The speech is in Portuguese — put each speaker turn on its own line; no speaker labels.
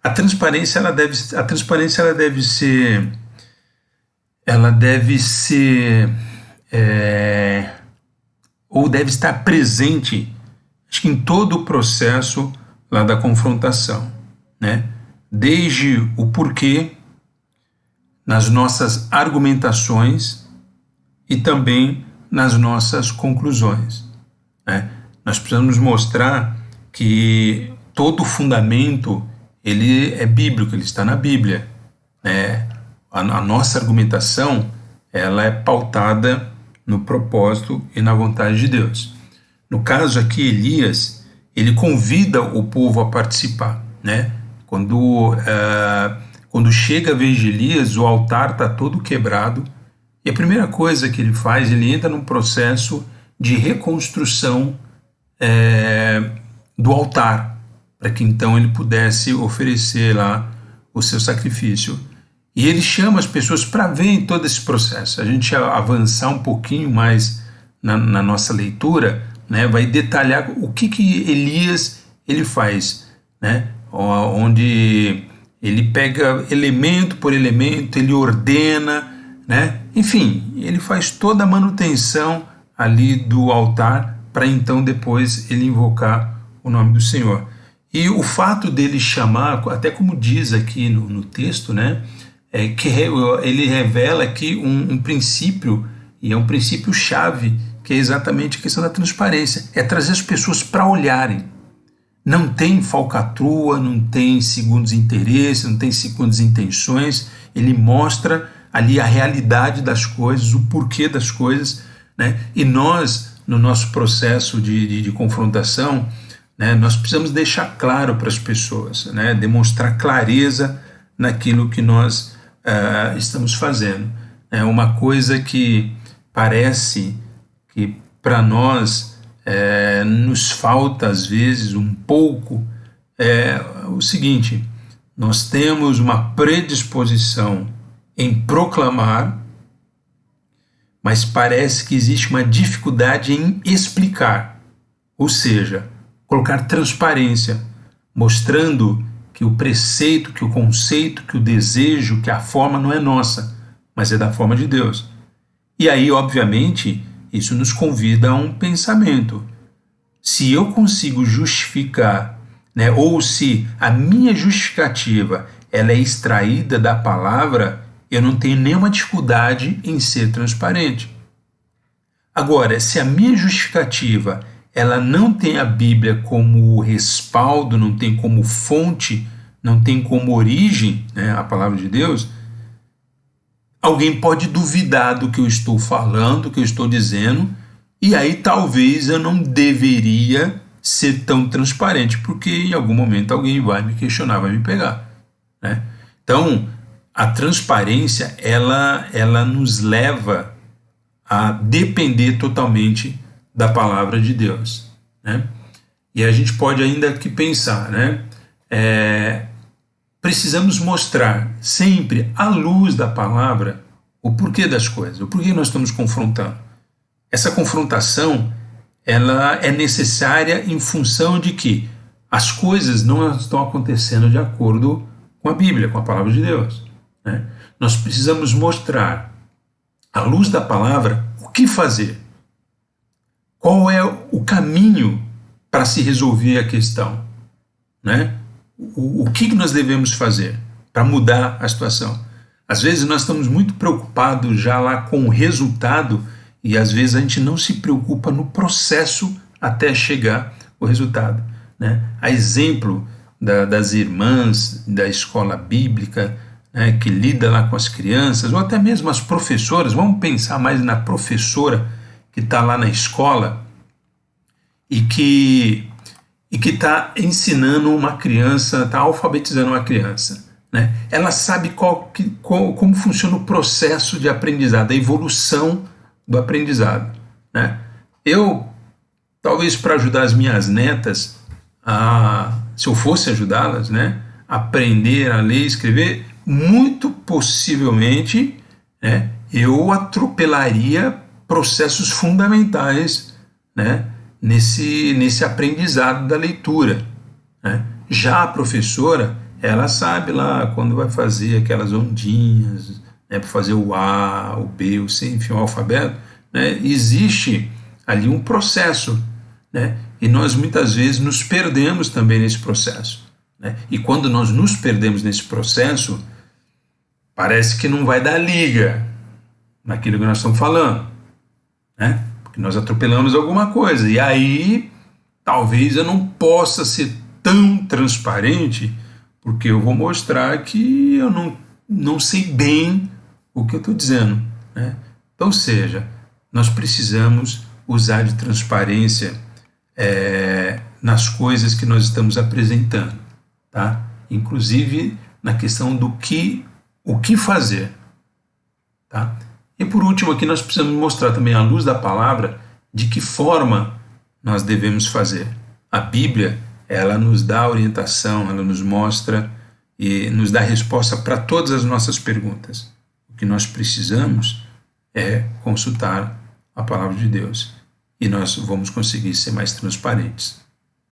a transparência ela deve ser ou deve estar presente, acho que em todo o processo lá da confrontação, né? Desde o porquê, nas nossas argumentações e também nas nossas conclusões, né? Nós precisamos mostrar que todo o fundamento ele é bíblico, ele está na Bíblia, né? A nossa argumentação ela é pautada no propósito e na vontade de Deus. No caso aqui, Elias, ele convida o povo a participar, né? Quando chega a vez de Elias, o altar está todo quebrado, e a primeira coisa que ele faz, ele entra num processo de reconstrução do altar, para que então ele pudesse oferecer lá o seu sacrifício. E ele chama as pessoas para ver todo esse processo. A gente avançar um pouquinho mais na nossa leitura, né, vai detalhar o que Elias ele faz, né, onde ele pega elemento por elemento, ele ordena, né, enfim, ele faz toda a manutenção ali do altar para então depois ele invocar o nome do Senhor. E o fato dele chamar, até como diz aqui no texto, né, que ele revela aqui um princípio, e é um princípio-chave, que é exatamente a questão da transparência, é trazer as pessoas para olharem. Não tem falcatrua, não tem segundos interesses, não tem segundas intenções, ele mostra ali a realidade das coisas, o porquê das coisas, né? E nós, no nosso processo de confrontação, né, nós precisamos deixar claro para as pessoas, né, demonstrar clareza naquilo que nós estamos fazendo. É uma coisa que parece que para nós nos falta às vezes um pouco, o seguinte: nós temos uma predisposição em proclamar, mas parece que existe uma dificuldade em explicar, ou seja, colocar transparência, mostrando que o preceito, que o conceito, que o desejo, que a forma não é nossa, mas é da forma de Deus. E aí, obviamente, isso nos convida a um pensamento. Se eu consigo justificar, né, ou se a minha justificativa ela é extraída da palavra, eu não tenho nenhuma dificuldade em ser transparente. Agora, se a minha justificativa ela não tem a Bíblia como respaldo, não tem como fonte, não tem como origem, né, a palavra de Deus, alguém pode duvidar do que eu estou falando, do que eu estou dizendo, e aí talvez eu não deveria ser tão transparente, porque em algum momento alguém vai me questionar, vai me pegar, né? Então, a transparência, ela nos leva a depender totalmente da palavra de Deus, né? E a gente pode ainda aqui pensar, né? Precisamos mostrar sempre à luz da palavra o porquê das coisas, o porquê nós estamos confrontando. Essa confrontação ela é necessária em função de que as coisas não estão acontecendo de acordo com a Bíblia, com a palavra de Deus, né? Nós precisamos mostrar à luz da palavra o que fazer. Qual é o caminho para se resolver a questão, né? O que nós devemos fazer para mudar a situação? Às vezes nós estamos muito preocupados já lá com o resultado e às vezes a gente não se preocupa no processo até chegar o resultado, né? A exemplo das irmãs da escola bíblica, né, que lida lá com as crianças, ou até mesmo as professoras. Vamos pensar mais na professora que está lá na escola e que está ensinando uma criança, está alfabetizando uma criança, né? Ela sabe como funciona o processo de aprendizado, a evolução do aprendizado, né? Eu, talvez para ajudar as minhas netas, se eu fosse ajudá-las, né, a aprender a ler e escrever, muito possivelmente, né, eu atropelaria processos fundamentais, né, nesse aprendizado da leitura, né? Já a professora, ela sabe lá quando vai fazer aquelas ondinhas, né, para fazer o A, o B, o C, enfim, o alfabeto, né, existe ali um processo, né, e nós muitas vezes nos perdemos também nesse processo, né, e quando nós nos perdemos nesse processo, parece que não vai dar liga naquilo que nós estamos falando, né, porque nós atropelamos alguma coisa, e aí talvez eu não possa ser tão transparente, porque eu vou mostrar que eu não sei bem o que eu estou dizendo, né? Então, seja, nós precisamos usar de transparência nas coisas que nós estamos apresentando, tá? Inclusive na questão do o que fazer, tá? E por último aqui nós precisamos mostrar também à luz da palavra de que forma nós devemos fazer. A Bíblia, ela nos dá orientação, ela nos mostra e nos dá resposta para todas as nossas perguntas. O que nós precisamos é consultar a palavra de Deus e nós vamos conseguir ser mais transparentes.